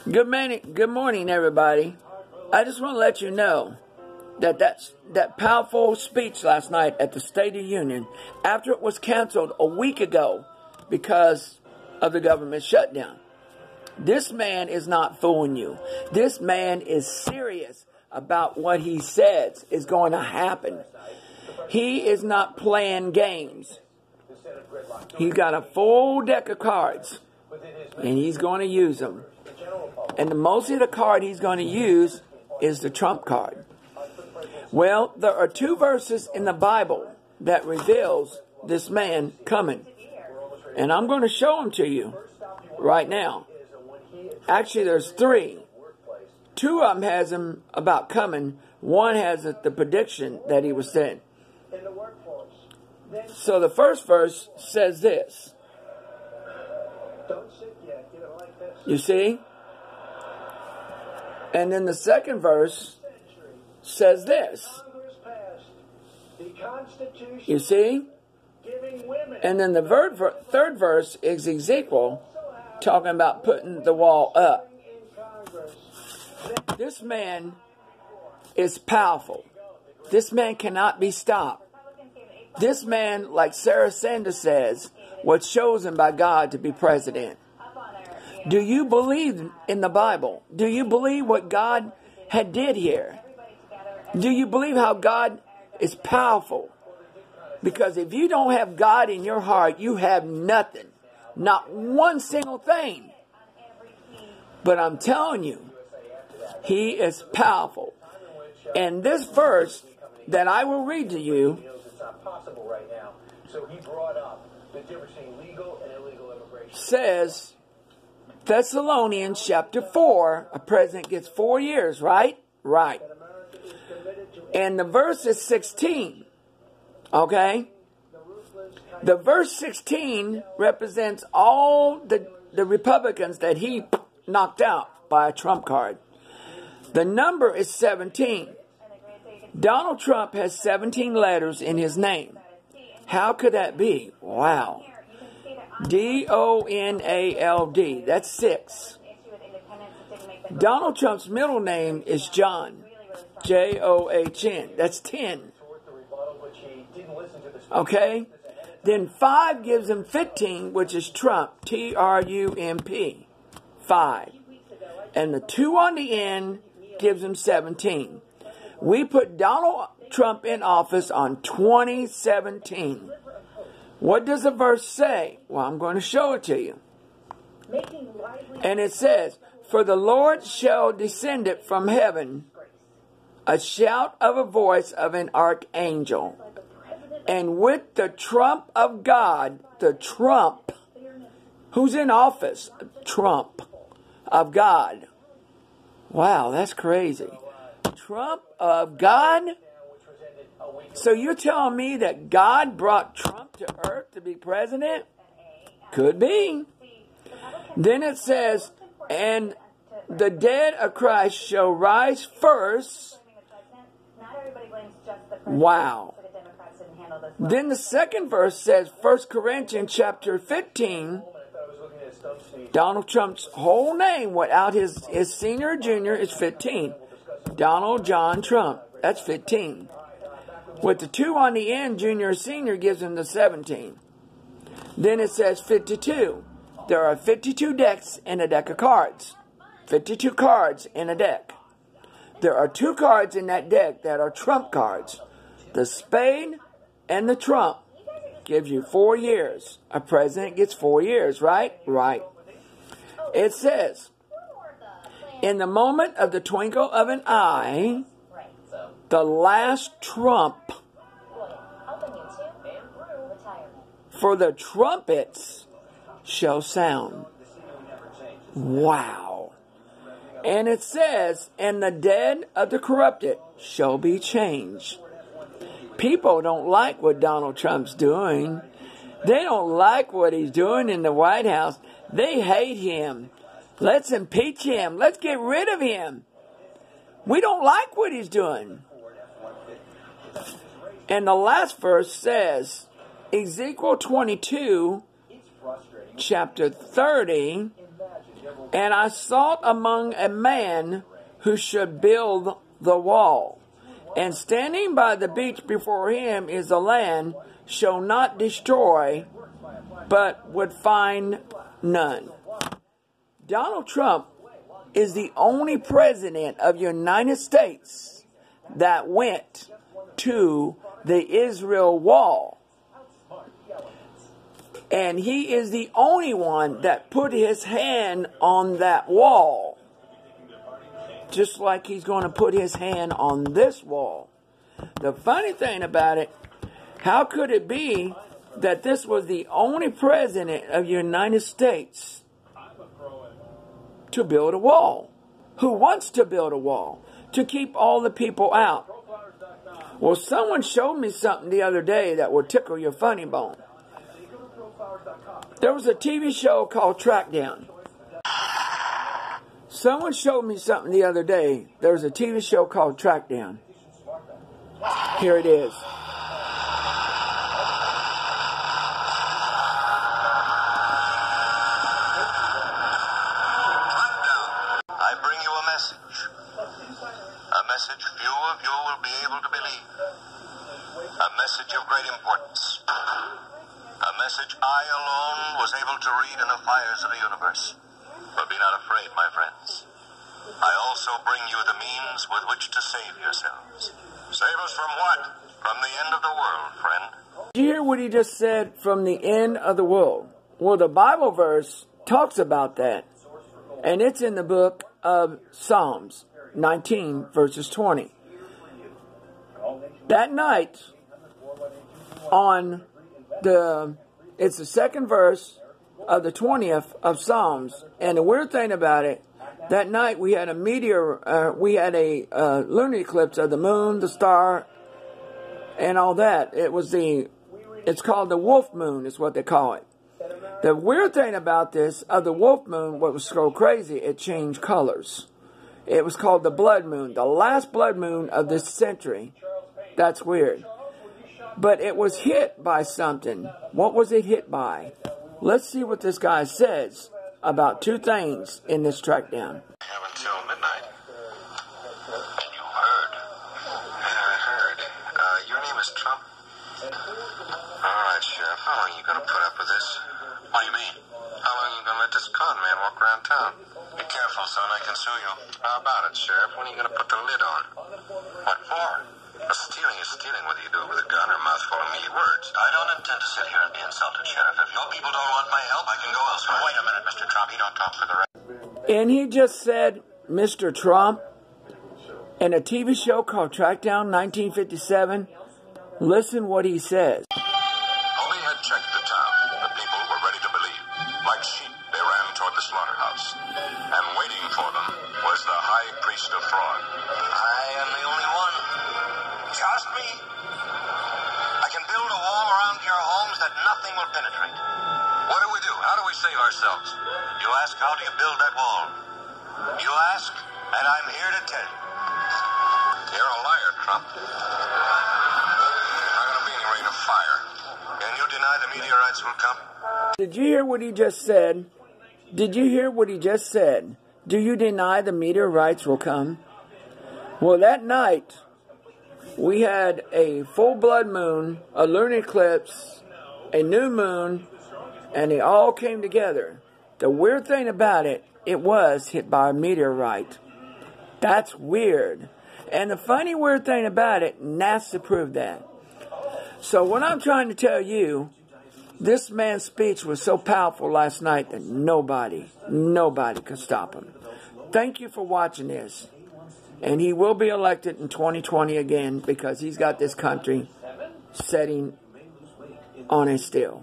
Good morning, everybody. I just want to let you know that powerful speech last night at the State of the Union, after it was canceled a week ago because of the government shutdown. This man is not fooling you. This man is serious about what he says is going to happen. He is not playing games. He's got a full deck of cards, and he's going to use them. And mostly the card he's going to use is the Trump card. Well, there are two verses in the Bible that reveals this man coming. And I'm going to show them to you right now. Actually, there's three. Two of them has him about coming. One has the prediction that he was saying. So the first verse says this. You see? And then the second verse says this. You see? And then the third verse is Ezekiel talking about putting the wall up. This man is powerful. This man cannot be stopped. This man, like Sarah Sanders says, was chosen by God to be president. Do you believe in the Bible? Do you believe what God had did here? Do you believe how God is powerful? Because if you don't have God in your heart, you have nothing. Not one single thing. But I'm telling you, he is powerful. And this verse that I will read to you says, Thessalonians chapter 4, a president gets 4 years, right? Right. And the verse is 16. Okay? The verse 16 represents all the Republicans that he knocked out by a Trump card. The number is 17. Donald Trump has 17 letters in his name. How could that be? Wow. D-O-N-A-L-D. That's 6. Donald Trump's middle name is John. J-O-H-N. That's 10. Okay? Then 5 gives him 15, which is Trump. T-R-U-M-P. 5. And the 2 on the end gives him 17. We put Donald Trump in office on 2017. What does the verse say? Well, I'm going to show it to you. And it says, For the Lord shall descend it from heaven, a shout of a voice of an archangel, and with the trump of God, the trump, who's in office? Trump of God. Wow, that's crazy. Trump of God? So you're telling me that God brought Trump to earth to be president? Could be. Then it says, and the dead of Christ shall rise first. Wow. Then the second verse says, 1 Corinthians chapter 15, Donald Trump's whole name without his senior or junior is 15. Donald John Trump. That's 15. With the 2 on the end, junior or senior gives him the 17. Then it says 52. There are 52 decks in a deck of cards. 52 cards in a deck. There are 2 cards in that deck that are Trump cards. The spade and the trump gives you 4 years. A president gets 4 years, right? Right. It says, in the moment of the twinkle of an eye, the last trump, for the trumpets shall sound. Wow. And it says, and the dead of the corrupted shall be changed. People don't like what Donald Trump's doing. They don't like what he's doing in the White House. They hate him. Let's impeach him. Let's get rid of him. We don't like what he's doing. And the last verse says, Ezekiel 22, chapter 30, And I sought among a man who should build the wall. And standing by the beach before him is a land, shall not destroy, but would find none. Donald Trump is the only president of the United States that went to the Israel wall. And he is the only one that put his hand on that wall. Just like he's going to put his hand on this wall. The funny thing about it, how could it be that this was the only president of the United States to build a wall? Who wants to build a wall? To keep all the people out. Well, someone showed me something the other day that will tickle your funny bone. There was a TV show called Trackdown. Someone showed me something the other day. There was a TV show called Trackdown. Here it is. Few of you will be able to believe. A message of great importance. A message I alone was able to read in the fires of the universe. But be not afraid, my friends. I also bring you the means with which to save yourselves. Save us from what? From the end of the world, friend. Did you hear what he just said? From the end of the world. Well, the Bible verse talks about that. And it's in the book of Psalms 19, verses 20. That night, it's the second verse of the 20th of Psalms. And the weird thing about it, that night we had a lunar eclipse of the moon, the star, and all that. It's called the wolf moon, is what they call it. The weird thing about this, of the wolf moon, what was so crazy, it changed colors. It was called the blood moon, the last blood moon of this century. That's weird. But it was hit by something. What was it hit by? Let's see what this guy says about two things in this Trackdown. Have until midnight. And you heard. I heard. Your name is Trump? All right, Sheriff. How long are you going to put up with this? What do you mean? How long are you going to let this con man walk around town? Be careful, son. I can sue you. How about it, Sheriff? When are you going to put the lid on? What for? Stealing is stealing, whether you do it with a gun or a mouthful of meaty words. I don't intend to sit here and be insulted, Sheriff. If your people don't want my help, I can go elsewhere. Wait a minute, Mr. Trump. You don't talk for the rest. And he just said, Mr. Trump, in a TV show called Trackdown 1957. Listen what he says. Only had checked the town. The people were ready to believe. Like sheep, they ran toward the slaughterhouse. And waiting for them was the high priest of fraud. I am the only one. Trust me. I can build a wall around your homes that nothing will penetrate. What do we do? How do we save ourselves? You ask, how do you build that wall? You ask, and I'm here to tell you. You're a liar, Trump. Not going to be any rain of fire. Can you deny the meteorites will come? Did you hear what he just said? Did you hear what he just said? Do you deny the meteorites will come? Well, that night, we had a full blood moon, a lunar eclipse, a new moon, and they all came together. The weird thing about it, it was hit by a meteorite. That's weird. And the funny weird thing about it, NASA proved that. So what I'm trying to tell you, this man's speech was so powerful last night that nobody could stop him. Thank you for watching this. And he will be elected in 2020 again because he's got this country setting on a still.